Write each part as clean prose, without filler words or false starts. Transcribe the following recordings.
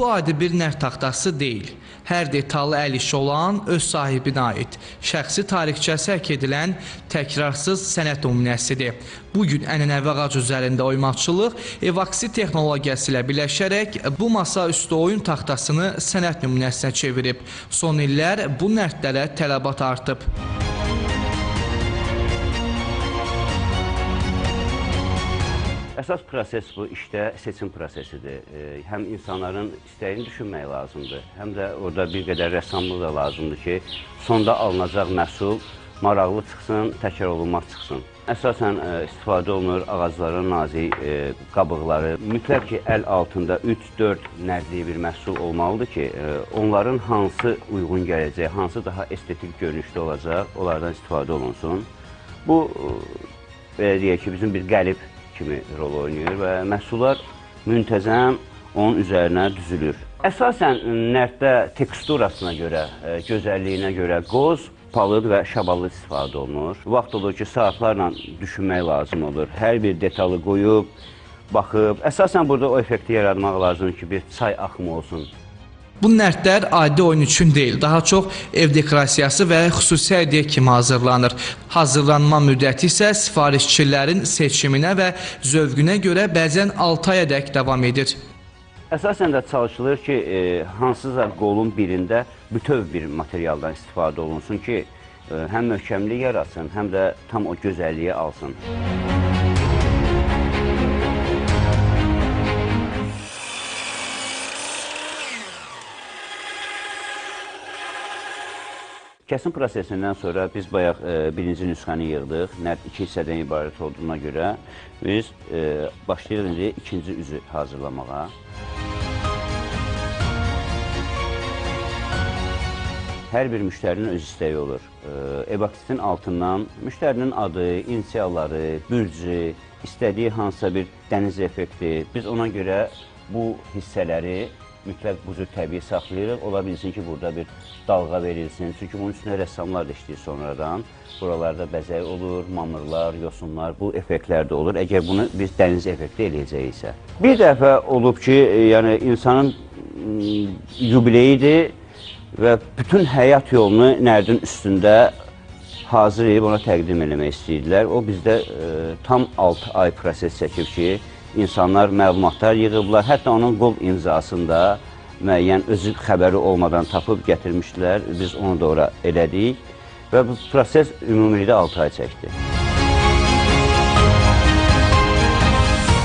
Bu adi bir neft taxtası deyil. Hər detallı əl işi olan, öz sahibinə aid, şəxsi tarixçəsi həkk edilən təkrarsız sənət nümunəsidir. Bugün ənənəvi ağac üzərində oymaqçılıq evaksi texnologiyası ilə birləşərək bu masa üstü oyun taxtasını sənət nümunəsinə çevirib. Son illər bu nərdlərə tələbat artıb. Əsas proses bu işdə seçim prosesidir. Həm insanların istəyini düşünmək lazımdır, həm də orada bir qədər rəssamlıq da lazımdır ki, sonda alınacaq məhsul maraqlı çıxsın, təkrar olunmaz çıxsın. Əsasən istifadə olunur ağacların nazik qabıqları. Mütləq ki, əl altında 3-4 nərdli bir məhsul olmalıdır ki, onların hansı uyğun gələcək, hansı daha estetik görünüşlü olacaq, onlardan istifadə olunsun. Bu, belə deyək ki, bizim bir qəlib kimi rol oynayır və məhsullar müntəzəm onun üzərinə düzülür. Əsasən nərddə teksturasına görə, gözəlliyinə görə qoz, palıd və şabalı istifadə olunur. Vaxt olur ki, saatlarla düşünmək lazım olur. Hər bir detalı qoyub, baxıb. Əsasən burada o effekti yaratmaq lazımdır ki, bir çay axımı olsun. Bu nərdlər adi oyun üçün deyil, daha çox ev dekorasiyası və xüsusi hədiyyə kimi hazırlanır. Hazırlanma müddəti isə sifarişçilərin seçiminə və zövqünə görə bəzən 6 ayədək davam edir. Əsasən də çalışılır ki, hansısa qolun birində bütöv bir materialdan istifadə olunsun ki, həm möhkəmlik yaratsın, həm də tam o gözəlliyi alsın. Kəsim prosesindən sonra biz bayaq birinci nüsxəni yığdıq. Nərd 2 hissədən ibarət olduğuna görə biz başlayırıq indi ikinci üzü hazırlamağa. Hər bir müştərinin öz istəyi olur. Evaksitin altından müştərinin adı, inisialları, bürcü, istədiyi hansısa bir dəniz effekti. Biz ona görə bu hissələri mütləq bu cür təbii saxlayırıq. Ola bilsin ki, burada bir dalğa verilsin. Çünki bunun üstünə rəssamlar da işləyir sonradan. Buralarda bəzək olur, mamırlar, yosunlar, bu effektlər də olur. Əgər bunu biz dəniz effekti eləyəcəksə. Bir dəfə olub ki, yəni insanın yubileyidir və bütün həyat yolunu nərdin üstündə hazır edib ona təqdim eləmək istəyirdilər. O bizdə tam 6 ay proses çəkib ki, İnsanlar məlumatlar yığıblar, hətta onun qol imzasında müəyyən özü xəbəri olmadan tapıb gətirmişdilər. Biz onu da ora elədik və bu proses ümumilikdə 6 ay çəkdi.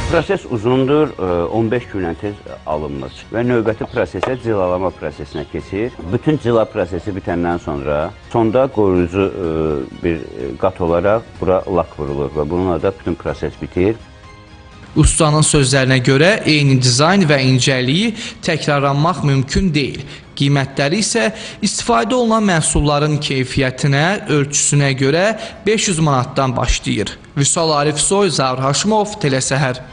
Proses uzundur, 15 gündən tez alınmır və növbəti prosesə cilalama prosesinə keçir. Bütün cila prosesi bitəndən sonra sonda qoruyucu bir qat olaraq bura lak vurulur və bununla da bütün proses bitir. Ustanın sözlərinə görə eyni dizayn və incəliyi təkrarlanmaq mümkün deyil. Qiymətləri isə istifadə olunan məhsulların keyfiyyətinə, ölçüsünə görə 500 manatdan başlayır. Vüsal Arifsoy, Zaur Haşimov, Telesəhər.